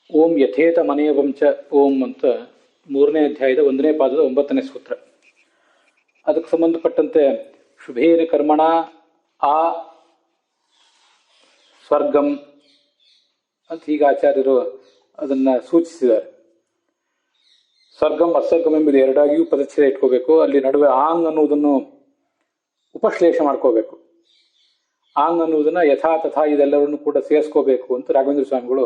ಓಂ ಯಥೇತ ಮನೇವಂಚ ಓಂ ಅಂತ 3ನೇ ಅಧ್ಯಾಯದ 1ನೇ ಪಾದದ 9ನೇ ಸೂತ್ರ. ಅದಕ್ಕೆ ಸಂಬಂಧಪಟ್ಟಂತೆ ಶುಭೇನ ಕರ್ಮಣ ಆ ಸ್ವರ್ಗಂ ಅಂತ ಹೀಗೆ ಆಚಾರ್ಯರು ಅದನ್ನು ಸೂಚಿಸಿದ್ದಾರೆ. ಸ್ವರ್ಗಂ ಅಸ್ವರ್ಗಂ ಎಂಬುದು ಎರಡಾಗಿಯೂ ಪದಚ್ಛೇದ ಇಟ್ಕೋಬೇಕು. ಅಲ್ಲಿ ನಡುವೆ ಆಂಗ್ ಅನ್ನುವುದನ್ನು ಉಪಶ್ಲೇಷ ಮಾಡ್ಕೋಬೇಕು. ಆಂಗ್ ಅನ್ನುವುದನ್ನು ಯಥಾ ತಥಾ ಇದೆಲ್ಲವನ್ನೂ ಕೂಡ ಸೇರಿಸ್ಕೋಬೇಕು ಅಂತ ರಾಘವೇಂದ್ರ ಸ್ವಾಮಿಗಳು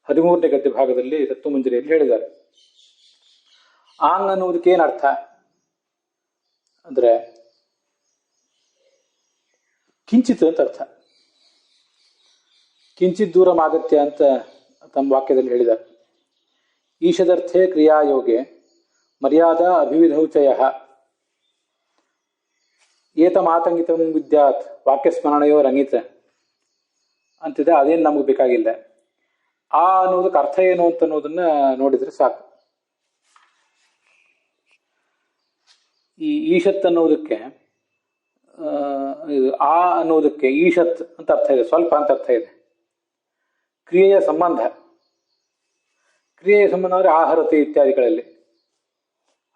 13ನೇ ಗದ್ಯ ಭಾಗದಲ್ಲಿ ತತ್ವಮಂಜರಿಯಲ್ಲಿ ಹೇಳಿದ್ದಾರೆ. ಆಂಗ್ ಅನ್ನುವುದಕ್ಕೆ ಏನು ಅರ್ಥ ಅಂದ್ರೆ ಕಿಂಚಿತ್ ಅಂತ ಅರ್ಥ. ಕಿಂಚಿತ್ ದೂರಂ ಆಗತ್ಯ ಅಂತ ತಮ್ಮ ವಾಕ್ಯದಲ್ಲಿ ಹೇಳಿದ್ದಾರೆ. ಈಶದರ್ಥೇ ಕ್ರಿಯಾಯೋಗೆ ಮರ್ಯಾದಾ ಅಭಿವಿಧೌಚಯ ಏತಮಾತಂಗಿತಂ ವಿದ್ಯಾತ್ ವಾಕ್ಯಸ್ಮರಣೆಯೋ ರಂಗಿತ ಅಂತಿದೆ. ಅದೇನು ನಮಗೆ ಬೇಕಾಗಿಲ್ಲ. ಆ ಅನ್ನೋದಕ್ಕೆ ಅರ್ಥ ಏನು ಅಂತ ಅನ್ನೋದನ್ನ ನೋಡಿದ್ರೆ ಸಾಕು. ಈ ಈಶತ್ ಅನ್ನೋದಕ್ಕೆ ಆ ಅನ್ನೋದಕ್ಕೆ ಈಶತ್ ಅಂತ ಅರ್ಥ ಇದೆ, ಸ್ವಲ್ಪ ಅಂತ ಅರ್ಥ ಇದೆ. ಕ್ರಿಯೆಯ ಸಂಬಂಧ, ಕ್ರಿಯೆಯ ಸಂಬಂಧ ಅಂದರೆ ಆಹರತಿ ಇತ್ಯಾದಿಗಳಲ್ಲಿ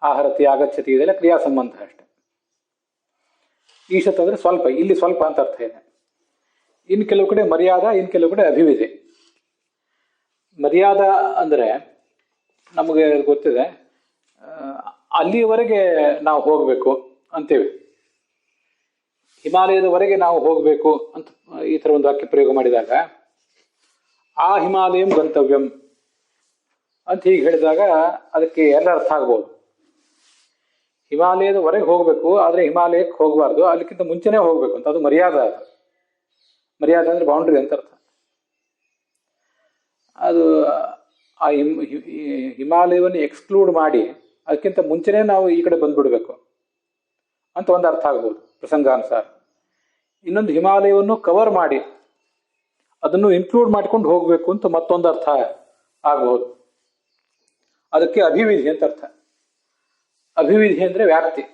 ಆಹರತಿ ಆಗಚ್ಚತಿ ಇದೆಲ್ಲ ಕ್ರಿಯಾ ಸಂಬಂಧ ಅಷ್ಟೆ. ಈಶತ್ ಅಂದರೆ ಸ್ವಲ್ಪ, ಇಲ್ಲಿ ಸ್ವಲ್ಪ ಅಂತ ಅರ್ಥ ಇದೆ. ಇನ್ನು ಕೆಲವು ಕಡೆ ಮರ್ಯಾದಾ, ಇನ್ನು ಕೆಲವು ಕಡೆ ಅಭಿವಿಧಿ. ಮರ್ಯಾದಾ ಅಂದರೆ ನಮಗೆ ಗೊತ್ತಿದೆ, ಅಲ್ಲಿಯವರೆಗೆ ನಾವು ಹೋಗಬೇಕು ಅಂತೇವೆ. ಹಿಮಾಲಯದವರೆಗೆ ನಾವು ಹೋಗಬೇಕು ಅಂತ ಈ ಥರ ಒಂದು ವಾಕ್ಯ ಪ್ರಯೋಗ ಮಾಡಿದಾಗ ಆ ಹಿಮಾಲಯಂ ಗಂತವ್ಯಂ ಅಂತ ಹೀಗೆ ಹೇಳಿದಾಗ ಅದಕ್ಕೆ ಎಲ್ಲ ಅರ್ಥ ಆಗ್ಬೋದು. ಹಿಮಾಲಯದವರೆಗೆ ಹೋಗಬೇಕು, ಆದರೆ ಹಿಮಾಲಯಕ್ಕೆ ಹೋಗಬಾರ್ದು, ಅಲ್ಲಿಕ್ಕಿಂತ ಮುಂಚೆನೇ ಹೋಗಬೇಕು ಅಂತ. ಅದು ಮರ್ಯಾದ. ಮರ್ಯಾದ ಅಂದರೆ ಬೌಂಡ್ರಿ ಅಂತ ಅರ್ಥ. ಅದು ಆ ಹಿಮಾಲಯವನ್ನು ಎಕ್ಸ್ಕ್ಲೂಡ್ ಮಾಡಿ ಅದಕ್ಕಿಂತ ಮುಂಚೆನೇ ನಾವು ಈ ಕಡೆ ಬಂದ್ಬಿಡ್ಬೇಕು ಅಂತ ಒಂದು ಅರ್ಥ ಆಗ್ಬೋದು ಪ್ರಸಂಗಾನುಸಾರ. ಇನ್ನೊಂದು ಹಿಮಾಲಯವನ್ನು ಕವರ್ ಮಾಡಿ ಅದನ್ನು ಇನ್ಕ್ಲೂಡ್ ಮಾಡ್ಕೊಂಡು ಹೋಗಬೇಕು ಅಂತ ಮತ್ತೊಂದು ಅರ್ಥ ಆಗ್ಬೋದು. ಅದಕ್ಕೆ ಅಭಿವಿಧಿ ಅಂತ ಅರ್ಥ. ಅಭಿವಿಧಿ ಅಂದರೆ ವ್ಯಾಪ್ತಿ.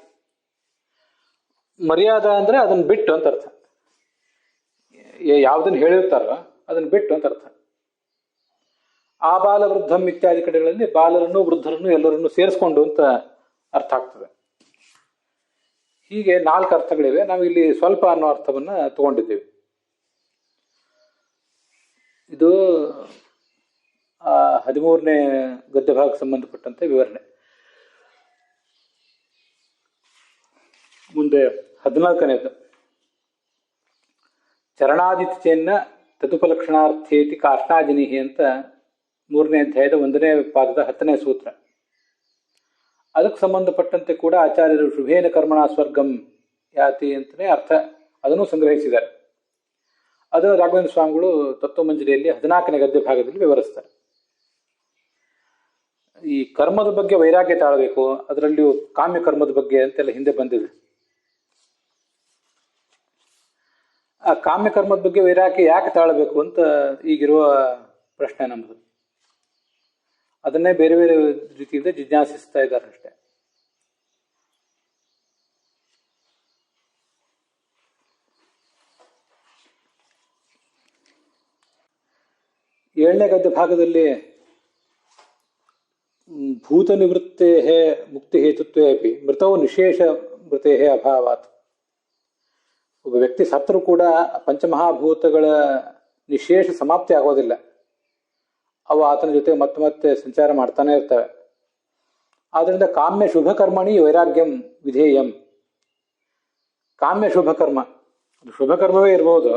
ಮರ್ಯಾದಾ ಅಂದರೆ ಅದನ್ನು ಬಿಟ್ಟು ಅಂತ ಅರ್ಥ. ಯಾವುದನ್ನು ಹೇಳಿರ್ತಾರೋ ಅದನ್ನು ಬಿಟ್ಟು ಅಂತ ಅರ್ಥ. ಆ ಬಾಲ ವೃದ್ಧಂ ಇತ್ಯಾದಿ ಕಡೆಗಳಲ್ಲಿ ಬಾಲರನ್ನು ವೃದ್ಧರನ್ನು ಎಲ್ಲರನ್ನು ಸೇರಿಸ್ಕೊಂಡು ಅಂತ ಅರ್ಥ ಆಗ್ತದೆ. ಹೀಗೆ 4 ಅರ್ಥಗಳಿವೆ. ನಾವು ಇಲ್ಲಿ ಸ್ವಲ್ಪ ಅನ್ನೋ ಅರ್ಥವನ್ನ ತಗೊಂಡಿದ್ದೇವೆ. ಇದು 13ನೇ ಗದ್ಯ ಭಾಗಕ್ಕೆ ಸಂಬಂಧಪಟ್ಟಂತೆ ವಿವರಣೆ. ಮುಂದೆ 14ನೇದು ಚರಣಾದಿತ್ಯನ್ನ ತದುಪಲಕ್ಷಣಾರ್ಥೇತಿ ಕಾಷ್ಣಾಜಿನಿಹಿ ಅಂತ 3ನೇ ಅಧ್ಯಾಯದ 1ನೇ ಪಾದದ 10ನೇ ಸೂತ್ರ. ಅದಕ್ಕೆ ಸಂಬಂಧಪಟ್ಟಂತೆ ಕೂಡ ಆಚಾರ್ಯರು ಶುಭೇನ ಕರ್ಮಣ ಸ್ವರ್ಗಂ ಯಾತಿ ಅಂತಲೇ ಅರ್ಥ ಅದನ್ನು ಸಂಗ್ರಹಿಸಿದ್ದಾರೆ. ಅದನ್ನು ರಾಘವೇಂದ್ರ ಸ್ವಾಮಿಗಳು ತತ್ವಮಂಜರಿಯಲ್ಲಿ 14ನೇ ಗದ್ಯ ಭಾಗದಲ್ಲಿ ವಿವರಿಸ್ತಾರೆ. ಈ ಕರ್ಮದ ಬಗ್ಗೆ ವೈರಾಗ್ಯ ತಾಳಬೇಕು, ಅದರಲ್ಲಿಯೂ ಕಾಮ್ಯ ಕರ್ಮದ ಬಗ್ಗೆ ಅಂತೆಲ್ಲ ಹಿಂದೆ ಬಂದಿದೆ. ಆ ಕಾಮ್ಯ ಕರ್ಮದ ಬಗ್ಗೆ ವೈರಾಗ್ಯ ಯಾಕೆ ತಾಳಬೇಕು ಅಂತ ಈಗಿರುವ ಪ್ರಶ್ನೆ ನಮ್ಮದು. ಅದನ್ನೇ ಬೇರೆ ಬೇರೆ ರೀತಿಯಿಂದ ಜಿಜ್ಞಾಸಿಸ್ತಾ ಇದ್ದಾರೆ ಅಷ್ಟೆ. ಏಳನೇ ಗದ್ಯ ಭಾಗದಲ್ಲಿ ಭೂತ ನಿವೃತ್ತೇ ಮುಕ್ತಿ ಹೇತುತ್ವೇ ಅಪಿ ಮೃತವು ನಿಶೇಷ ಮೃತೇ ಅಭಾವಾತ್. ಒಬ್ಬ ವ್ಯಕ್ತಿ ಸತ್ತರೂ ಕೂಡ ಪಂಚಮಹಾಭೂತಗಳ ನಿಶೇಷ ಸಮಾಪ್ತಿ ಆಗೋದಿಲ್ಲ. ಅವು ಆತನ ಜೊತೆ ಮತ್ತೆ ಮತ್ತೆ ಸಂಚಾರ ಮಾಡ್ತಾನೆ ಇರ್ತವೆ. ಆದ್ದರಿಂದ ಕಾಮ್ಯ ಶುಭ ಕರ್ಮಣಿ ವೈರಾಗ್ಯಂ ವಿಧೇಯಂ. ಕಾಮ್ಯ ಶುಭ ಕರ್ಮ, ಅದು ಶುಭ ಕರ್ಮವೇ ಇರ್ಬೋದು,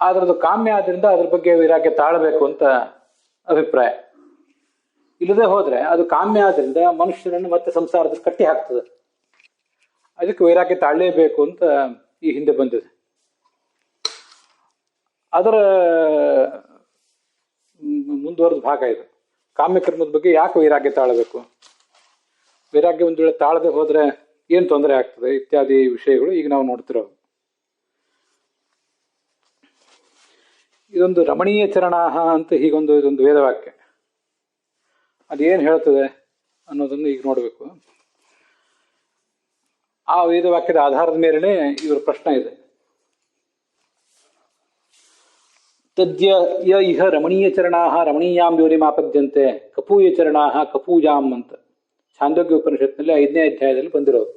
ಆದ್ರೆ ಅದು ಕಾಮ್ಯ ಆದ್ರಿಂದ ಅದ್ರ ಬಗ್ಗೆ ವೈರಾಗ್ಯ ತಾಳಬೇಕು ಅಂತ ಅಭಿಪ್ರಾಯ. ಇಲ್ಲದೆ ಹೋದ್ರೆ ಅದು ಕಾಮ್ಯ ಆದ್ರಿಂದ ಮನುಷ್ಯರನ್ನು ಮತ್ತೆ ಸಂಸಾರದಲ್ಲಿ ಕಟ್ಟಿ ಹಾಕ್ತದೆ. ಅದಕ್ಕೆ ವೈರಾಗ್ಯ ತಾಳಲೇಬೇಕು ಅಂತ ಈ ಹಿಂದೆ ಬಂದಿದೆ. ಅದರ ಮುಂದುವರೆದ ಭಾಗ ಇದು. ಕಾಮ್ಯಕರ್ಮದ ಬಗ್ಗೆ ಯಾಕೆ ವೈರಾಗ್ಯ ತಾಳಬೇಕು, ವೈರಾಗ್ಯ ಒಂದು ವೇಳೆ ತಾಳದೆ ಹೋದ್ರೆ ಏನು ತೊಂದರೆ ಆಗ್ತದೆ ಇತ್ಯಾದಿ ವಿಷಯಗಳು ಈಗ ನಾವು ನೋಡ್ತಿರೋದು. ಇದೊಂದು ರಮಣೀಯ ಚರಣಾಹ ಅಂತ ಹೀಗೊಂದು ಇದೊಂದು ವೇದವಾಕ್ಯ. ಅದೇನು ಹೇಳ್ತದೆ ಅನ್ನೋದನ್ನು ಈಗ ನೋಡಬೇಕು. ಆ ವೇದವಾಕ್ಯದ ಆಧಾರದ ಮೇಲೆನೆ ಇವರ ಪ್ರಶ್ನೆ ಇದೆ. ತದ್ಯ ಯ ಇಹ ರಮಣೀಯಚರಣಾ ರಮಣೀಯಾಂ ಯೋನಿಮಾಪದ್ಯಂತೆ ಕಪೂಯಚರಣಾ ಕಪೂಜಾಂ ಅಂತ ಛಾಂದೋಗ್ಯ ಉಪನಿಷತ್ನಲ್ಲಿ 5ನೇ ಅಧ್ಯಾಯದಲ್ಲಿ ಬಂದಿರೋದು.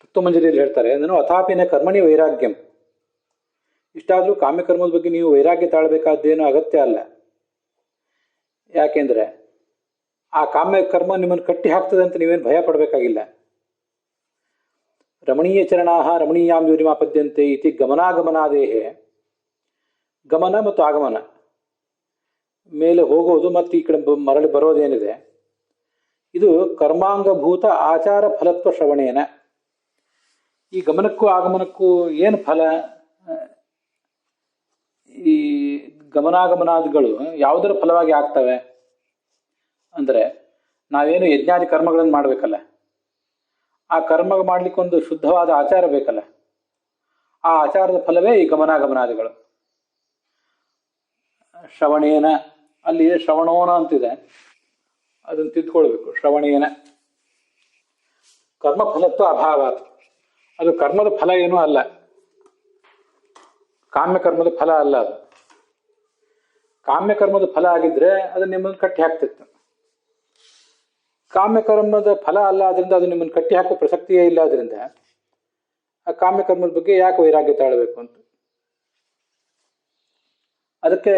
ತತ್ವಮಂಜರಿಯಲ್ಲಿ ಹೇಳ್ತಾರೆ, ನಾನು ಅಥಾಪಿನ ಕರ್ಮಣಿ ವೈರಾಗ್ಯಂ. ಇಷ್ಟಾದರೂ ಕಾಮ್ಯಕರ್ಮದ ಬಗ್ಗೆ ನೀವು ವೈರಾಗ್ಯ ತಾಳಬೇಕಾದ್ದೇನೂ ಅಗತ್ಯ ಅಲ್ಲ. ಯಾಕೆಂದ್ರೆ ಆ ಕಾಮ್ಯಕರ್ಮ ನಿಮ್ಮನ್ನು ಕಟ್ಟಿ ಹಾಕ್ತದೆ ಅಂತ ನೀವೇನು ಭಯ ಪಡಬೇಕಾಗಿಲ್ಲ. ರಮಣೀಯ ಚರಣಾ ರಮಣೀಯಾಂ ಯೋನಿಮಾಪದ್ಯಂತೆ ಇತಿ ಗಮನಾಗಮನಾದೇಹೆ, ಗಮನ ಮತ್ತು ಆಗಮನ, ಮೇಲೆ ಹೋಗೋದು ಮತ್ತು ಈ ಕಡೆ ಮರಳಿ ಬರೋದೇನಿದೆ, ಇದು ಕರ್ಮಾಂಗಭೂತ ಆಚಾರ ಫಲತ್ವ ಶ್ರವಣೇನ. ಈ ಗಮನಕ್ಕೂ ಆಗಮನಕ್ಕೂ ಏನು ಫಲ? ಈ ಗಮನಾಗಮನಾದಿಗಳು ಯಾವುದರ ಫಲವಾಗಿ ಆಗ್ತವೆ ಅಂದರೆ, ನಾವೇನು ಯಜ್ಞಾದಿ ಕರ್ಮಗಳನ್ನು ಮಾಡಬೇಕಲ್ಲ, ಆ ಕರ್ಮ ಮಾಡ್ಲಿಕ್ಕೊಂದು ಶುದ್ಧವಾದ ಆಚಾರ ಬೇಕಲ್ಲ, ಆ ಆಚಾರದ ಫಲವೇ ಈ ಗಮನಾಗಮನಾದಿಗಳು. ಶ್ರವಣೇನ, ಅಲ್ಲಿ ಶ್ರವಣೋನ ಅಂತಿದೆ, ಅದನ್ನು ತಿದ್ಕೊಳ್ಬೇಕು. ಶ್ರವಣೇನ ಕರ್ಮಫಲತ್ವ ಅಭಾವಾತ್, ಅದು ಕರ್ಮದ ಫಲ ಏನೂ ಅಲ್ಲ, ಕಾಮ್ಯಕರ್ಮದ ಫಲ ಅಲ್ಲ. ಅದು ಕಾಮ್ಯಕರ್ಮದ ಫಲ ಆಗಿದ್ರೆ ಅದು ನಿಮ್ಮನ್ನು ಕಟ್ಟಿ ಹಾಕ್ತಿತ್ತು. ಕಾಮ್ಯಕರ್ಮದ ಫಲ ಅಲ್ಲ, ಆದ್ರಿಂದ ಅದು ನಿಮ್ಮನ್ನು ಕಟ್ಟಿ ಹಾಕೋ ಪ್ರಸಕ್ತಿಯೇ ಇಲ್ಲ. ಆದ್ರಿಂದ ಆ ಕಾಮ್ಯಕರ್ಮದ ಬಗ್ಗೆ ಯಾಕೆ ವೈರಾಗ್ಯ ತಾಳಬೇಕು ಅಂತ. ಅದಕ್ಕೆ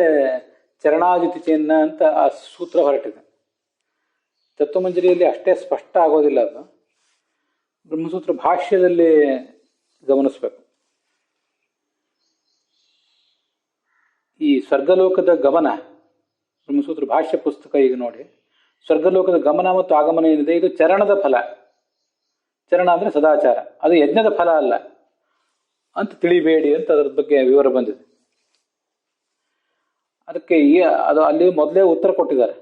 ಚರಣಾಜಿತಿ ಚಿಹ್ನ ಅಂತ ಆ ಸೂತ್ರ ಹೊರಟಿದೆ. ತತ್ವಮಂಜರಿಯಲ್ಲಿ ಅಷ್ಟೇ ಸ್ಪಷ್ಟ ಆಗೋದಿಲ್ಲ, ಅದು ಬ್ರಹ್ಮಸೂತ್ರ ಭಾಷ್ಯದಲ್ಲಿ ಗಮನಿಸ್ಬೇಕು. ಈ ಸ್ವರ್ಗಲೋಕದ ಗಮನ, ಬ್ರಹ್ಮಸೂತ್ರ ಭಾಷ್ಯ ಪುಸ್ತಕ ಈಗ ನೋಡಿ, ಸ್ವರ್ಗಲೋಕದ ಗಮನ ಮತ್ತು ಆಗಮನ ಏನಿದೆ, ಇದು ಚರಣದ ಫಲ. ಚರಣ ಅಂದ್ರೆ ಸದಾಚಾರ, ಅದು ಯಜ್ಞದ ಫಲ ಅಲ್ಲ ಅಂತ ತಿಳಿಬೇಡಿ ಅಂತ ಅದರ ಬಗ್ಗೆ ವಿವರ ಬಂದಿದೆ. ಅದಕ್ಕೆ ಅದು ಅಲ್ಲಿ ಮೊದಲೇ ಉತ್ತರ ಕೊಟ್ಟಿದ್ದಾರೆ.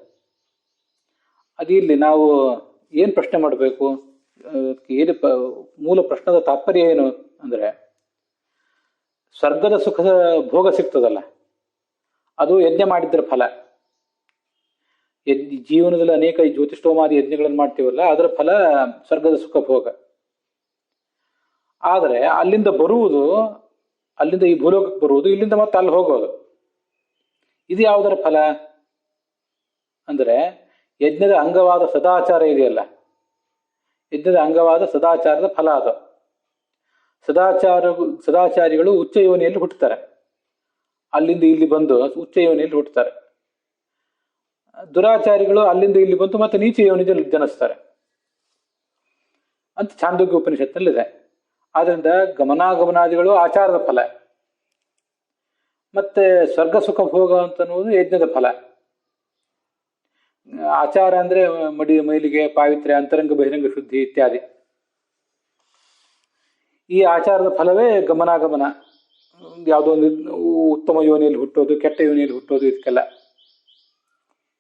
ಅದು ಇಲ್ಲಿ ನಾವು ಏನು ಪ್ರಶ್ನೆ ಮಾಡಬೇಕು, ಏನು ಮೂಲ ಪ್ರಶ್ನದ ತಾತ್ಪರ್ಯ ಏನು ಅಂದರೆ, ಸ್ವರ್ಗದ ಸುಖದ ಭೋಗ ಸಿಗ್ತದಲ್ಲ, ಅದು ಯಜ್ಞ ಮಾಡಿದ್ರ ಫಲ. ಜೀವನದಲ್ಲಿ ಅನೇಕ ಜ್ಯೋತಿಷ್ಠೋಮಾದಿ ಯಜ್ಞಗಳನ್ನು ಮಾಡ್ತೀವಲ್ಲ, ಅದರ ಫಲ ಸ್ವರ್ಗದ ಸುಖ ಭೋಗ. ಆದರೆ ಅಲ್ಲಿಂದ ಬರುವುದು, ಅಲ್ಲಿಂದ ಈ ಭೂಲೋಕಕ್ಕೆ ಬರುವುದು, ಇಲ್ಲಿಂದ ಮತ್ತೆ ಅಲ್ಲಿ ಹೋಗೋದು, ಇದು ಯಾವುದರ ಫಲ ಅಂದರೆ, ಯಜ್ಞದ ಅಂಗವಾದ ಸದಾಚಾರ ಇದೆಯಲ್ಲ, ಯಜ್ಞದ ಅಂಗವಾದ ಸದಾಚಾರದ ಫಲ ಅದು. ಸದಾಚಾರಿಗಳು ಉಚ್ಚ ಯೋನಿಯಲ್ಲಿ ಹುಟ್ಟುತ್ತಾರೆ, ಅಲ್ಲಿಂದ ಇಲ್ಲಿ ಬಂದು ಉಚ್ಚ ಯೋನಿಯಲ್ಲಿ ಹುಟ್ಟುತ್ತಾರೆ. ದುರಾಚಾರಿಗಳು ಅಲ್ಲಿಂದ ಇಲ್ಲಿ ಬಂದು ಮತ್ತೆ ನೀಚ ಯೋನಿಯಲ್ಲಿ ಜನಿಸ್ತಾರೆ ಅಂತ ಛಾಂದೋಗ್ಯ ಉಪನಿಷತ್ನಲ್ಲಿದೆ. ಆದ್ರಿಂದ ಗಮನಾಗಮನಾದಿಗಳು ಆಚಾರದ ಫಲ, ಮತ್ತೆ ಸ್ವರ್ಗ ಸುಖ ಭೋಗ ಅಂತನ್ನುವುದು ಯಜ್ಞದ ಫಲ. ಆಚಾರ ಅಂದ್ರೆ ಮೈಲಿಗೆ, ಪಾವಿತ್ರ್ಯ, ಅಂತರಂಗ ಬಹಿರಂಗ ಶುದ್ಧಿ ಇತ್ಯಾದಿ. ಈ ಆಚಾರದ ಫಲವೇ ಗಮನಾಗಮನ. ಯಾವುದೋ ಒಂದು ಉತ್ತಮ ಯೋನಿಯಲ್ಲಿ ಹುಟ್ಟೋದು, ಕೆಟ್ಟ ಯೋನಿಯಲ್ಲಿ ಹುಟ್ಟೋದು, ಇದಕ್ಕೆಲ್ಲ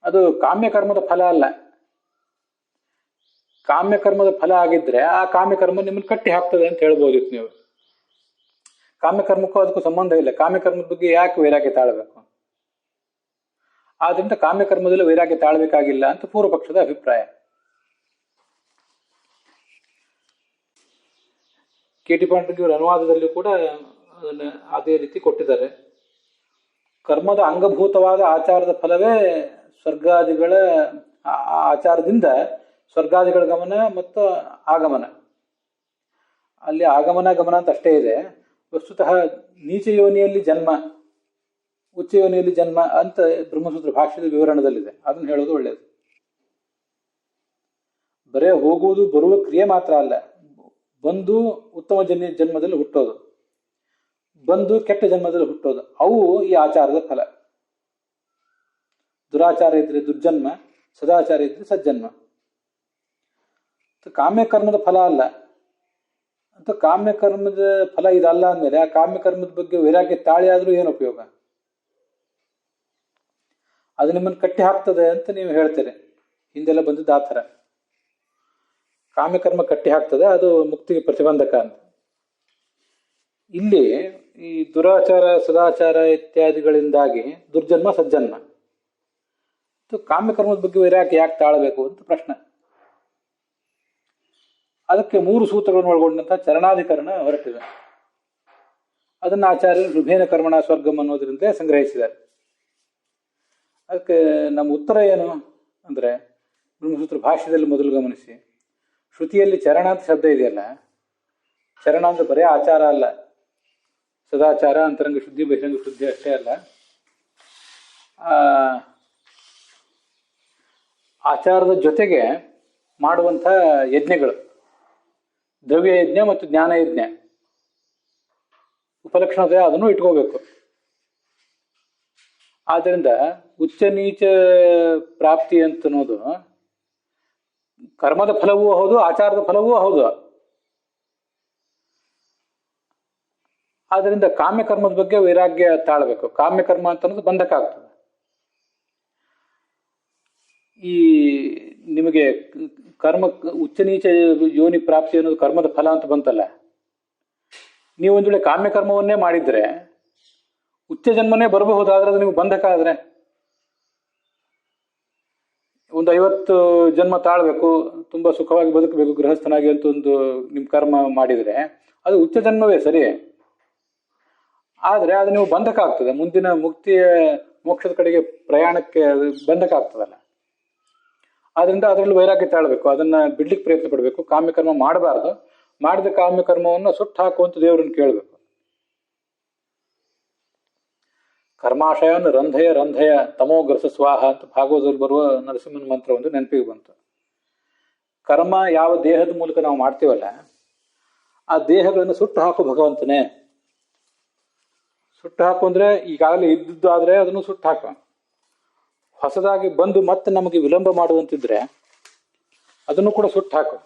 ಅದು ಕಾಮ್ಯಕರ್ಮದ ಫಲ ಅಲ್ಲ. ಕಾಮ್ಯಕರ್ಮದ ಫಲ ಆಗಿದ್ರೆ ಆ ಕಾಮ್ಯಕರ್ಮ ನಿಮ್ಮನ್ನು ಕಟ್ಟಿ ಹಾಕ್ತದೆ ಅಂತ ಹೇಳ್ಬೋದಿತ್ತು ನೀವು. ಕಾಮ್ಯಕರ್ಮಕ್ಕೂ ಅದಕ್ಕೂ ಸಂಬಂಧ ಇಲ್ಲ. ಕಾಮ್ಯಕರ್ಮದ ಬಗ್ಗೆ ಯಾಕೆ ವೈರಾಗ್ಯ ತಾಳಬೇಕು? ಆದ್ರಿಂದ ಕಾಮ್ಯಕರ್ಮದಲ್ಲಿ ವೈರಾಗ್ಯ ತಾಳಬೇಕಾಗಿಲ್ಲ ಅಂತ ಪೂರ್ವ ಪಕ್ಷದ ಅಭಿಪ್ರಾಯ. ಕೆ.ಟಿ. ಪಾಂಡ್ರಂಗಿ ಅವರ ಅನುವಾದದಲ್ಲಿ ಕೂಡ ಅದನ್ನ ಅದೇ ರೀತಿ ಕೊಟ್ಟಿದ್ದಾರೆ. ಕರ್ಮದ ಅಂಗಭೂತವಾದ ಆಚಾರದ ಫಲವೇ ಸ್ವರ್ಗಾದಿಗಳ ಆಚಾರದಿಂದ ಸ್ವರ್ಗಾದಿಗಳ ಗಮನ ಮತ್ತು ಆಗಮನ. ಅಲ್ಲಿ ಆಗಮನ ಗಮನ ಅಂತ ಅಷ್ಟೇ ಇದೆ. ವಸ್ತುತಃ ನೀಚ ಯೋನಿಯಲ್ಲಿ ಜನ್ಮ, ಉಚ್ಚ ಯೋನಿಯಲ್ಲಿ ಜನ್ಮ ಅಂತ ಬ್ರಹ್ಮಸೂತ್ರ ಭಾಷ್ಯದ ವಿವರಣದಲ್ಲಿದೆ. ಅದನ್ನು ಹೇಳೋದು ಒಳ್ಳೆಯದು. ಬರೇ ಹೋಗುವುದು ಬರುವ ಕ್ರಿಯೆ ಮಾತ್ರ ಅಲ್ಲ, ಬಂದು ಉತ್ತಮ ಜನ್ಮದಲ್ಲಿ ಹುಟ್ಟೋದು, ಬಂದು ಕೆಟ್ಟ ಜನ್ಮದಲ್ಲಿ ಹುಟ್ಟೋದು, ಅವು ಈ ಆಚಾರದ ಫಲ. ದುರಾಚಾರ ಇದ್ರೆ ದುರ್ಜನ್ಮ, ಸದಾಚಾರ ಇದ್ರೆ ಸಜ್ಜನ್ಮ. ಕಾಮ್ಯಕರ್ಮದ ಫಲ ಅಲ್ಲ ಅಂತ. ಕಾಮ್ಯಕರ್ಮದ ಫಲ ಇದಲ್ಲ ಅಂದಮೇಲೆ ಆ ಕಾಮ್ಯಕರ್ಮದ ಬಗ್ಗೆ ವೈರಾಗ್ಯ ತಾಳಿ ಆದ್ರೂ ಏನು ಉಪಯೋಗ? ಅದು ನಿಮ್ಮನ್ನು ಕಟ್ಟಿ ಹಾಕ್ತದೆ ಅಂತ ನೀವು ಹೇಳ್ತೀರಿ. ಹಿಂದೆಲ್ಲ ಬಂದದ್ದು ಆ ಥರ. ಕಾಮ್ಯಕರ್ಮ ಕಟ್ಟಿ ಹಾಕ್ತದೆ, ಅದು ಮುಕ್ತಿಗೆ ಪ್ರತಿಬಂಧಕ ಅಂತ. ಇಲ್ಲಿ ಈ ದುರಾಚಾರ, ಸದಾಚಾರ ಇತ್ಯಾದಿಗಳಿಂದಾಗಿ ದುರ್ಜನ್ಮ, ಸಜ್ಜನ್ಮ. ಕಾಮ್ಯಕರ್ಮದ ಬಗ್ಗೆ ವೈರಾಗ್ಯ ಯಾಕೆ ತಾಳಬೇಕು ಅಂತ ಪ್ರಶ್ನೆ. ಅದಕ್ಕೆ 3 ಸೂತ್ರಗಳನ್ನು ಒಳಗೊಂಡಂತಹ ಚರಣಾಧಿಕರಣ ಹೊರಟಿದೆ. ಅದನ್ನು ಆಚಾರ್ಯರು ಶುಭೇನ ಕರ್ಮಣ ಸ್ವರ್ಗಂ ಅನ್ನೋದರಿಂದ ಸಂಗ್ರಹಿಸಿದ್ದಾರೆ. ಅದಕ್ಕೆ ನಮ್ಮ ಉತ್ತರ ಏನು ಅಂದರೆ, ಬ್ರಹ್ಮಸೂತ್ರ ಭಾಷ್ಯದಲ್ಲಿ ಮೊದಲು ಗಮನಿಸಿ, ಶ್ರುತಿಯಲ್ಲಿ ಚರಣ ಅಂತ ಶಬ್ದ ಇದೆಯಲ್ಲ, ಚರಣ ಅಂದರೆ ಬರೀ ಆಚಾರ ಅಲ್ಲ, ಸದಾಚಾರ, ಅಂತರಂಗ ಶುದ್ಧಿ, ಬಹಿರಂಗ ಶುದ್ಧಿ ಅಷ್ಟೇ ಅಲ್ಲ. ಆಚಾರದ ಜೊತೆಗೆ ಮಾಡುವಂಥ ಯಜ್ಞಗಳು, ದ್ರವ್ಯ ಯಜ್ಞ ಮತ್ತು ಜ್ಞಾನ ಯಜ್ಞ, ಉಪಲಕ್ಷಣದ ಅದನ್ನು ಇಟ್ಕೋಬೇಕು. ಆದ್ದರಿಂದ ಉಚ್ಚ ನೀಚ ಪ್ರಾಪ್ತಿ ಅಂತನ್ನೋದು ಕರ್ಮದ ಫಲವೂ ಹೌದು, ಆಚಾರದ ಫಲವೂ ಹೌದು. ಆದ್ದರಿಂದ ಕಾಮ್ಯಕರ್ಮದ ಬಗ್ಗೆ ವೈರಾಗ್ಯ ತಾಳಬೇಕು. ಕಾಮ್ಯಕರ್ಮ ಅಂತ ಅನ್ನೋದು ಬಂಧಕ ಆಗ್ತದೆ. ಈ ನಿಮಗೆ ಕರ್ಮ ಉಚ್ಚ ನೀಚ ಯೋನಿ ಪ್ರಾಪ್ತಿ ಅನ್ನೋದು ಕರ್ಮದ ಫಲ ಅಂತ ಬಂತಲ್ಲ, ನೀವು ಒಂದು ವೇಳೆ ಕಾಮ್ಯಕರ್ಮವನ್ನೇ ಮಾಡಿದ್ರೆ ಉಚ್ಚ ಜನ್ಮನೇ ಬರಬಹುದಾದ್ರೆ ಅದು ನೀವು ಬಂಧಕ ಆದ್ರೆ, ಒಂದು 50 ಜನ್ಮ ತಾಳ್ಬೇಕು, ತುಂಬಾ ಸುಖವಾಗಿ ಬದುಕಬೇಕು ಗೃಹಸ್ಥನಾಗಿ ಅಂತ ಒಂದು ನಿಮ್ ಕರ್ಮ ಮಾಡಿದ್ರೆ ಅದು ಉಚ್ಚ ಜನ್ಮವೇ ಸರಿ, ಆದ್ರೆ ಅದು ನೀವು ಬಂಧಕ ಆಗ್ತದೆ. ಮುಂದಿನ ಮುಕ್ತಿಯ ಮೋಕ್ಷದ ಕಡೆಗೆ ಪ್ರಯಾಣಕ್ಕೆ ಅದು ಬಂಧಕ ಆಗ್ತದಲ್ಲ. ಆದ್ರಿಂದ ಅದರಲ್ಲಿ ವೈರಾಗ್ಯ ತಾಳ್ಬೇಕು, ಅದನ್ನ ಬಿಡ್ಲಿಕ್ಕೆ ಪ್ರಯತ್ನ ಪಡಬೇಕು. ಕಾಮ್ಯಕರ್ಮ ಮಾಡಬಾರ್ದು. ಮಾಡಿದ ಕಾಮ್ಯಕರ್ಮವನ್ನು ಸುಟ್ಟು ಹಾಕುವಂತ ದೇವರನ್ನು ಕೇಳಬೇಕು. ಕರ್ಮಾಶಯವನ್ನು ರಂಧಯ ರಂಧಯ ತಮೋಗ್ರಸ ಸ್ವಾಹ ಅಂತ ಭಾಗವತದಲ್ಲಿ ಬರುವ ನರಸಿಂಹನ ಮಂತ್ರ ಒಂದು ನೆನಪಿಗೆ ಬಂತು. ಕರ್ಮ ಯಾವ ದೇಹದ ಮೂಲಕ ನಾವು ಮಾಡ್ತೀವಲ್ಲ, ಆ ದೇಹಗಳನ್ನು ಸುಟ್ಟು ಹಾಕು ಭಗವಂತನೇ. ಸುಟ್ಟು ಹಾಕು ಅಂದ್ರೆ ಈಗಾಗಲೇ ಇದ್ದದ್ದು ಆದ್ರೆ ಅದನ್ನು ಸುಟ್ಟು ಹಾಕು. ಹೊಸದಾಗಿ ಬಂದು ಮತ್ತೆ ನಮಗೆ ವಿಳಂಬ ಮಾಡುವಂತಿದ್ರೆ ಅದನ್ನು ಕೂಡ ಸುಟ್ಟು ಹಾಕು.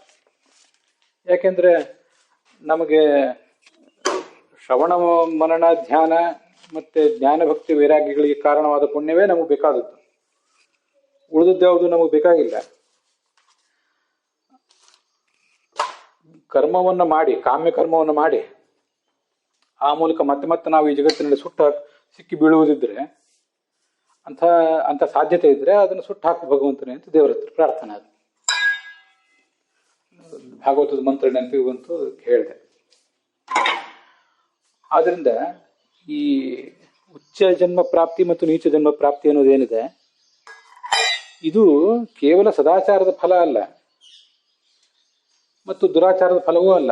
ಯಾಕೆಂದ್ರೆ ನಮಗೆ ಶ್ರವಣ ಮನನ ಧ್ಯಾನ ಮತ್ತೆ ಜ್ಞಾನ ಭಕ್ತಿ ವೈರಾಗ್ಯಗಳಿಗೆ ಕಾರಣವಾದ ಪುಣ್ಯವೇ ನಮಗೆ ಬೇಕಾದದ್ದು. ಉಳಿದದ್ದು ಯಾವುದು ನಮಗೆ ಬೇಕಾಗಿಲ್ಲ. ಕರ್ಮವನ್ನು ಮಾಡಿ, ಕಾಮ್ಯ ಕರ್ಮವನ್ನು ಮಾಡಿ ಆ ಮೂಲಕ ಮತ್ತೆ ಮತ್ತೆ ನಾವು ಈ ಜಗತ್ತಿನಲ್ಲಿ ಸಿಕ್ಕಿ ಬೀಳುವುದಿದ್ರೆ, ಅಂತ ಸಾಧ್ಯತೆ ಇದ್ರೆ ಅದನ್ನು ಸುಟ್ಟು ಹಾಕು ಭಗವಂತನೇ ಅಂತ ದೇವರ ಹತ್ರ ಪ್ರಾರ್ಥನೆ. ಅದು ಭಾಗವತದ ಮಂತ್ರ ನೆನಪಿಗೆ ಬಂತು, ಹೇಳಿದೆ. ಆದ್ರಿಂದ ಈ ಉಚ್ಚ ಜನ್ಮ ಪ್ರಾಪ್ತಿ ಮತ್ತು ನೀಚ ಜನ್ಮ ಪ್ರಾಪ್ತಿ ಅನ್ನೋದೇನಿದೆ, ಇದು ಕೇವಲ ಸದಾಚಾರದ ಫಲ ಅಲ್ಲ ಮತ್ತು ದುರಾಚಾರದ ಫಲವೂ ಅಲ್ಲ.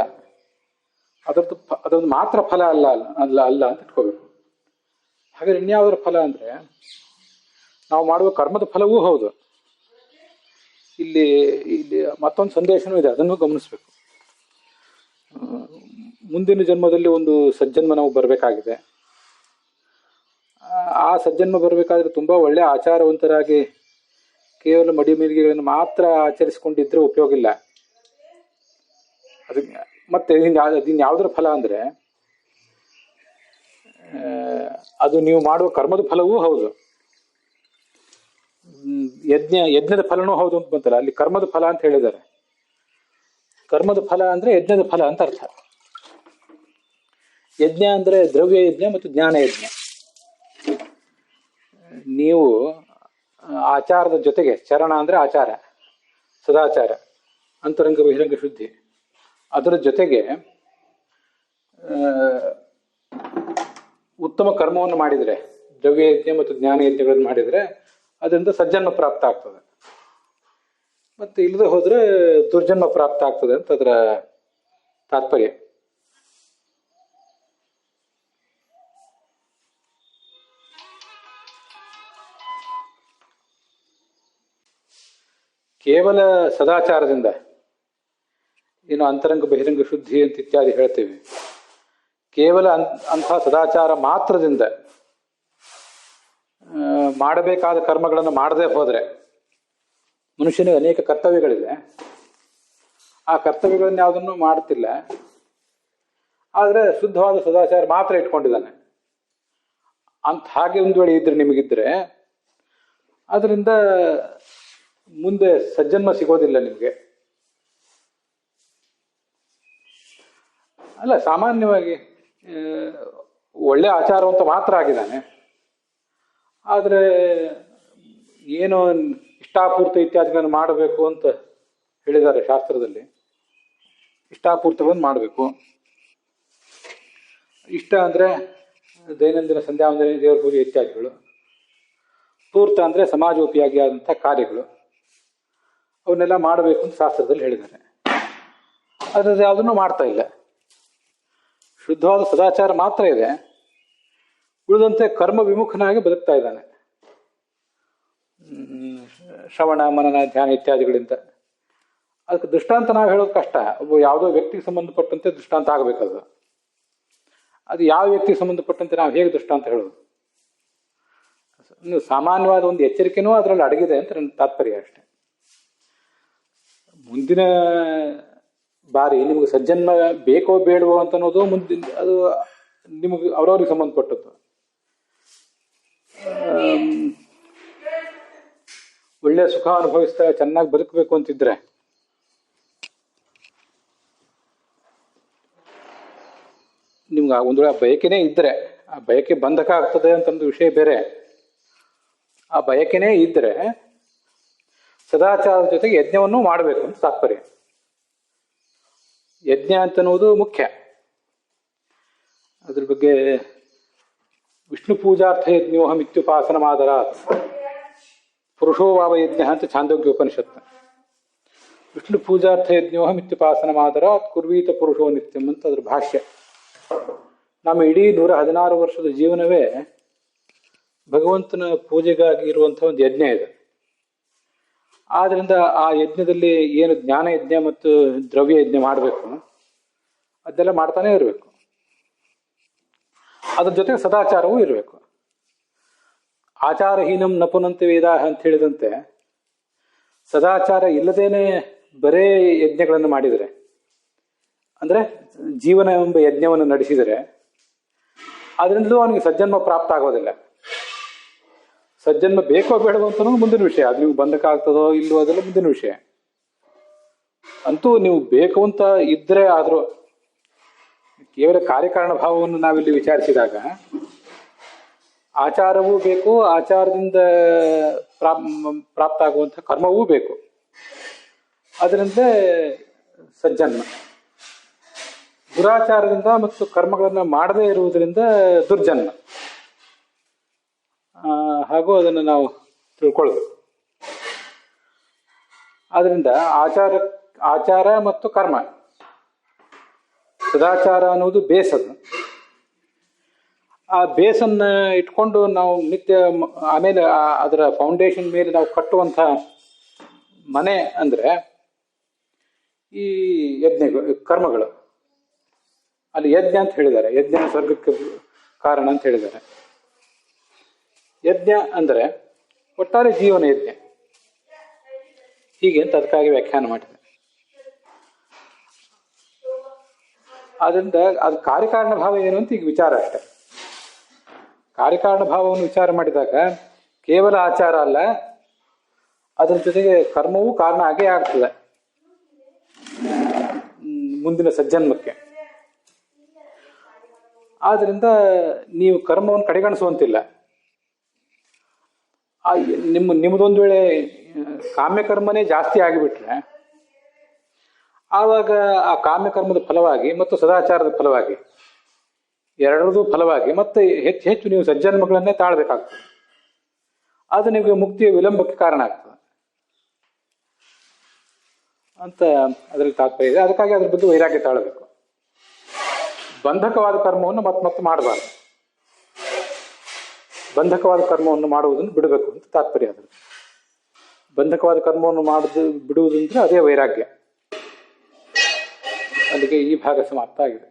ಅದರದ್ದು ಮಾತ್ರ ಫಲ ಅಲ್ಲ ಅಂತ ಇಟ್ಕೋಬೇಕು. ಹಾಗಾದ್ರೆ ಇನ್ಯಾವುದರ ಫಲ ಅಂದ್ರೆ, ನಾವು ಮಾಡುವ ಕರ್ಮದ ಫಲವೂ ಹೌದು. ಇಲ್ಲಿ ಮತ್ತೊಂದು ಸಂದೇಶನೂ ಇದೆ, ಅದನ್ನು ಗಮನಿಸ್ಬೇಕು. ಮುಂದಿನ ಜನ್ಮದಲ್ಲಿ ಒಂದು ಸಜ್ಜನ್ಮ ನಾವು ಬರಬೇಕಾಗಿದೆ. ಆ ಸಜ್ಜನ್ಮ ಬರಬೇಕಾದ್ರೆ ತುಂಬಾ ಒಳ್ಳೆ ಆಚಾರವಂತರಾಗಿ ಕೇವಲ ಮಡಿಮೇಲಿಗೆಗಳನ್ನು ಮಾತ್ರ ಆಚರಿಸಿಕೊಂಡಿದ್ರೆ ಉಪಯೋಗ ಇಲ್ಲ. ಅದಕ್ಕೆ ಮತ್ತೆ ಯಾವುದರ ಫಲ ಅಂದ್ರೆ, ಅದು ನೀವು ಮಾಡುವ ಕರ್ಮದ ಫಲವೂ ಹೌದು, ಯಜ್ಞದ ಫಲನೂ ಹೌದು ಅಂತ ಬಂತಲ್ಲ, ಅಲ್ಲಿ ಕರ್ಮದ ಫಲ ಅಂತ ಹೇಳಿದ್ದಾರೆ. ಕರ್ಮದ ಫಲ ಅಂದ್ರೆ ಯಜ್ಞದ ಫಲ ಅಂತ ಅರ್ಥ. ಯಜ್ಞ ಅಂದ್ರೆ ದ್ರವ್ಯ ಯಜ್ಞ ಮತ್ತು ಜ್ಞಾನ ಯಜ್ಞ. ನೀವು ಆಚಾರದ ಜೊತೆಗೆ, ಚರಣ ಅಂದ್ರೆ ಆಚಾರ, ಸದಾಚಾರ, ಅಂತರಂಗ ಬಹಿರಂಗ ಶುದ್ಧಿ, ಅದರ ಜೊತೆಗೆ ಉತ್ತಮ ಕರ್ಮವನ್ನು ಮಾಡಿದರೆ, ದ್ರವ್ಯ ಯಜ್ಞ ಮತ್ತು ಜ್ಞಾನ ಯಜ್ಞಗಳನ್ನು ಮಾಡಿದರೆ ಅದರಿಂದ ಸಜ್ಜನ್ಮ ಪ್ರಾಪ್ತ ಆಗ್ತದೆ. ಮತ್ತೆ ಇಲ್ಲದೆ ಹೋದ್ರೆ ದುರ್ಜನ್ಮ ಪ್ರಾಪ್ತ ಆಗ್ತದೆ ಅಂತ ಅದರ ತಾತ್ಪರ್ಯ. ಕೇವಲ ಸದಾಚಾರದಿಂದ, ಏನು ಅಂತರಂಗ ಬಹಿರಂಗ ಶುದ್ಧಿ ಅಂತ ಇತ್ಯಾದಿ ಹೇಳ್ತೇವೆ, ಕೇವಲ ಅಂಥ ಸದಾಚಾರ ಮಾತ್ರದಿಂದ ಮಾಡಬೇಕಾದ ಕರ್ಮಗಳನ್ನು ಮಾಡದೆ ಹೋದ್ರೆ, ಮನುಷ್ಯನಿಗೆ ಅನೇಕ ಕರ್ತವ್ಯಗಳಿದೆ, ಆ ಕರ್ತವ್ಯಗಳನ್ನ ಯಾವುದನ್ನು ಮಾಡ್ತಿಲ್ಲ, ಆದ್ರೆ ಶುದ್ಧವಾದ ಸದಾಚಾರ ಮಾತ್ರ ಇಟ್ಕೊಂಡಿದ್ದಾನೆ ಅಂತ ಹಾಗೆ ಒಂದು ವೇಳೆ ಇದ್ರೆ ನಿಮಗಿದ್ರೆ, ಅದರಿಂದ ಮುಂದೆ ಸಜ್ಜನ್ಮ ಸಿಗೋದಿಲ್ಲ ನಿಮಗೆ. ಅಲ್ಲ, ಸಾಮಾನ್ಯವಾಗಿ ಒಳ್ಳೆ ಆಚಾರವಂತ ಮಾತ್ರ ಆಗಿದ್ದಾನೆ, ಆದ್ರೆ ಏನೋ ಇಷ್ಟಾಪೂರ್ತಿ ಇತ್ಯಾದಿಗಳನ್ನು ಮಾಡಬೇಕು ಅಂತ ಹೇಳಿದ್ದಾರೆ ಶಾಸ್ತ್ರದಲ್ಲಿ. ಇಷ್ಟಾಪೂರ್ತವನ್ನು ಮಾಡಬೇಕು. ಇಷ್ಟ ಅಂದರೆ ದೈನಂದಿನ ಸಂಧ್ಯಾವಂದನೆ, ದೇವರ ಪೂಜೆ ಇತ್ಯಾದಿಗಳು. ಪೂರ್ತ ಅಂದರೆ ಸಮಾಜೋಪಯೋಗಿ ಆದಂಥ ಕಾರ್ಯಗಳು, ಅವನ್ನೆಲ್ಲ ಮಾಡಬೇಕು ಅಂತ ಶಾಸ್ತ್ರದಲ್ಲಿ ಹೇಳಿದ್ದಾರೆ. ಅದರಲ್ಲಿ ಯಾವುದನ್ನು ಮಾಡ್ತಾ ಇಲ್ಲ. ಶುದ್ಧವಾದ ಸದಾಚಾರ ಮಾತ್ರ ಇದೆ. ಉಳಿದಂತೆ ಕರ್ಮ ವಿಮುಖನಾಗಿ ಬದುಕ್ತಾ ಇದ್ದಾನೆ, ಶ್ರವಣ ಮನನ ಧ್ಯಾನ ಇತ್ಯಾದಿಗಳಿಂದ. ಅದಕ್ಕೆ ದೃಷ್ಟಾಂತ ನಾವು ಹೇಳೋದು ಕಷ್ಟ. ಒಬ್ಬ ಯಾವುದೋ ವ್ಯಕ್ತಿಗೆ ಸಂಬಂಧಪಟ್ಟಂತೆ ದೃಷ್ಟಾಂತ ಆಗಬೇಕದು. ಅದು ಯಾವ ವ್ಯಕ್ತಿಗೆ ಸಂಬಂಧಪಟ್ಟಂತೆ ನಾವು ಹೇಗೆ ದೃಷ್ಟಾಂತ ಹೇಳೋದು? ಸಾಮಾನ್ಯವಾದ ಒಂದು ಎಚ್ಚರಿಕೆನೂ ಅದರಲ್ಲಿ ಅಡಗಿದೆ ಅಂತ ನನ್ನ ತಾತ್ಪರ್ಯ ಅಷ್ಟೆ. ಮುಂದಿನ ಬಾರಿ ನಿಮಗೆ ಸಜ್ಜನ್ಮ ಬೇಕೋ ಬೇಡವೋ ಅಂತ ಅನ್ನೋದು ಮುಂದಿನ, ಅದು ನಿಮಗೆ ಅವರವ್ರಿಗೆ ಸಂಬಂಧಪಟ್ಟದ್ದು. ಒಳ್ಳೆಯ ಸುಖ ಅನುಭವಿಸ್ತಾ ಚೆನ್ನಾಗಿ ಬದುಕಬೇಕು ಅಂತಿದ್ರೆ ನಿಮ್ಗೆ ಒಂದು ವೇಳೆ ಬಯಕೆನೇ ಇದ್ರೆ, ಆ ಬಯಕೆ ಬಂಧಕ ಆಗ್ತದೆ ಅಂತಂದು ವಿಷಯ ಬೇರೆ. ಆ ಬಯಕೆನೇ ಇದ್ರೆ ಸದಾಚಾರದ ಜೊತೆಗೆ ಯಜ್ಞವನ್ನು ಮಾಡಬೇಕು ಅಂತ ತಾತ್ಪರ್ಯ. ಯಜ್ಞ ಅಂತನ್ನುವುದು ಮುಖ್ಯ. ಅದ್ರ ಬಗ್ಗೆ ವಿಷ್ಣು ಪೂಜಾರ್ಥ ಯಜ್ಞೋಹಂ ಇತ್ಯುಪಾಸನ ಮಾದರಾತ್ ಪುರುಷೋ ವಾವ ಯಜ್ಞ ಅಂತ ಛಾಂದೋಗ್ಯ ಉಪನಿಷತ್ತು. ವಿಷ್ಣು ಪೂಜಾರ್ಥ ಯಜ್ಞೋಹಂ ಇತ್ಯುಪಾಸನ ಮಾದರಾತ್ ಕುರ್ವೀತ ಪುರುಷೋ ನಿತ್ಯಂ ಅಂತ ಅದ್ರ ಭಾಷ್ಯ. ನಮ್ಮ ಇಡೀ 116 ವರ್ಷದ ಜೀವನವೇ ಭಗವಂತನ ಪೂಜೆಗಾಗಿ ಇರುವಂಥ ಒಂದು ಯಜ್ಞ ಇದೆ. ಆದ್ರಿಂದ ಆ ಯಜ್ಞದಲ್ಲಿ ಏನು ಜ್ಞಾನ ಯಜ್ಞ ಮತ್ತು ದ್ರವ್ಯ ಯಜ್ಞ ಮಾಡಬೇಕು, ಅದೆಲ್ಲ ಮಾಡ್ತಾನೆ ಇರಬೇಕು. ಅದ್ರ ಜೊತೆಗೆ ಸದಾಚಾರವೂ ಇರಬೇಕು. ಆಚಾರಹೀನಂ ನಪುನಂತೆ ವೇದಾಹ ಅಂತ ಹೇಳಿದಂತೆ, ಸದಾಚಾರ ಇಲ್ಲದೇನೆ ಬರೇ ಯಜ್ಞಗಳನ್ನು ಮಾಡಿದರೆ, ಅಂದರೆ ಜೀವನ ಎಂಬ ಯಜ್ಞವನ್ನು ನಡೆಸಿದರೆ, ಅದರಿಂದಲೂ ಅವನಿಗೆ ಸಜ್ಜನ್ಮ ಪ್ರಾಪ್ತ ಆಗೋದಿಲ್ಲ. ಸಜ್ಜನ್ಮ ಬೇಕೋ ಬೇಡವೋ ಅಂತ ಮುಂದಿನ ವಿಷಯ. ಅದು ನೀವು ಬಂಧಕ ಆಗ್ತದೋ ಇಲ್ಲವೋ ಅದೆಲ್ಲ ಮುಂದಿನ ವಿಷಯ. ಅಂತೂ ನೀವು ಬೇಕು ಅಂತ ಇದ್ರೆ ಆದರೂ, ಕೇವಲ ಕಾರ್ಯಕಾರಣ ಭಾವವನ್ನು ನಾವಿಲ್ಲಿ ವಿಚಾರಿಸಿದಾಗ ಆಚಾರವೂ ಬೇಕು, ಆಚಾರದಿಂದ ಪ್ರಾಪ್ತ ಆಗುವಂಥ ಕರ್ಮವೂ ಬೇಕು. ಅದರಿಂದ ಸಜ್ಜನ್ಮ. ದುರಾಚಾರದಿಂದ ಮತ್ತು ಕರ್ಮಗಳನ್ನು ಮಾಡದೇ ಇರುವುದರಿಂದ ದುರ್ಜನ್ಮ. ಹಾಗೂ ಅದನ್ನು ನಾವು ತಿಳ್ಕೊಳ್ಬೇಕು. ಆದ್ರಿಂದ ಆಚಾರ ಮತ್ತು ಕರ್ಮ, ಸದಾಚಾರ ಅನ್ನೋದು ಬೇಸದು. ಆ ಬೇಸನ್ನ ಇಟ್ಕೊಂಡು ನಾವು ನಿತ್ಯ, ಆಮೇಲೆ ಅದರ ಫೌಂಡೇಶನ್ ಮೇಲೆ ನಾವು ಕಟ್ಟುವಂಥ ಮನೆ ಅಂದರೆ ಈ ಯಜ್ಞಗಳು, ಕರ್ಮಗಳು. ಅಲ್ಲಿ ಯಜ್ಞ ಅಂತ ಹೇಳಿದ್ದಾರೆ, ಯಜ್ಞ ಸ್ವರ್ಗಕ್ಕೆ ಕಾರಣ ಅಂತ ಹೇಳಿದ್ದಾರೆ. ಯಜ್ಞ ಅಂದರೆ ಒಟ್ಟಾರೆ ಜೀವನ ಯಜ್ಞ, ಹೀಗೆ ಅಂತ ಅದಕ್ಕಾಗಿ ವ್ಯಾಖ್ಯಾನ ಮಾಡಿದೆ. ಆದ್ರಿಂದ ಅದು ಕಾರ್ಯಕಾರಣ ಭಾವ ಏನು ಅಂತ ಈಗ ವಿಚಾರ ಅಷ್ಟೆ. ಕಾರ್ಯಕಾರಣ ಭಾವವನ್ನು ವಿಚಾರ ಮಾಡಿದಾಗ ಕೇವಲ ಆಚಾರ ಅಲ್ಲ, ಅದರ ಜೊತೆಗೆ ಕರ್ಮವೂ ಕಾರಣ ಆಗೇ ಆಗ್ತದೆ ಮುಂದಿನ ಸಜ್ಜನ್ಮಕ್ಕೆ. ಆದ್ರಿಂದ ನೀವು ಕರ್ಮವನ್ನು ಕಡೆಗಣಿಸುವಂತಿಲ್ಲ. ನಿಮ್ಮದೊಂದು ವೇಳೆ ಕಾಮ್ಯಕರ್ಮನೇ ಜಾಸ್ತಿ ಆಗಿಬಿಟ್ರೆ, ಆವಾಗ ಆ ಕಾಮ್ಯಕರ್ಮದ ಫಲವಾಗಿ ಮತ್ತು ಸದಾಚಾರದ ಫಲವಾಗಿ, ಎರಡರದ್ದು ಫಲವಾಗಿ ಮತ್ತೆ ಹೆಚ್ಚು ಹೆಚ್ಚು ನೀವು ಸಜ್ಜನ್ಮಗಳನ್ನೇ ತಾಳ್ಬೇಕಾಗ್ತದೆ. ಅದು ನಿಮಗೆ ಮುಕ್ತಿಯ ವಿಳಂಬಕ್ಕೆ ಕಾರಣ ಆಗ್ತದೆ ಅಂತ ಅದರಲ್ಲಿ ತಾತ್ಪರ್ಯ ಇದೆ. ಅದಕ್ಕಾಗಿ ಅದ್ರ ಬಗ್ಗೆ ವೈರಾಗ್ಯ ತಾಳಬೇಕು. ಬಂಧಕವಾದ ಕರ್ಮವನ್ನು ಮತ್ತೆ ಮಾಡಬಾರ್ದು. ಬಂಧಕವಾದ ಕರ್ಮವನ್ನು ಮಾಡುವುದನ್ನು ಬಿಡಬೇಕು ಅಂತ ತಾತ್ಪರ್ಯ. ಅದ್ರ ಬಂಧಕವಾದ ಕರ್ಮವನ್ನು ಬಿಡುವುದಂದ್ರೆ ಅದೇ ವೈರಾಗ್ಯ. ಅಲ್ಲಿಗೆ ಈ ಭಾಗ ಸಮಾಪ್ತ ಆಗಿದೆ.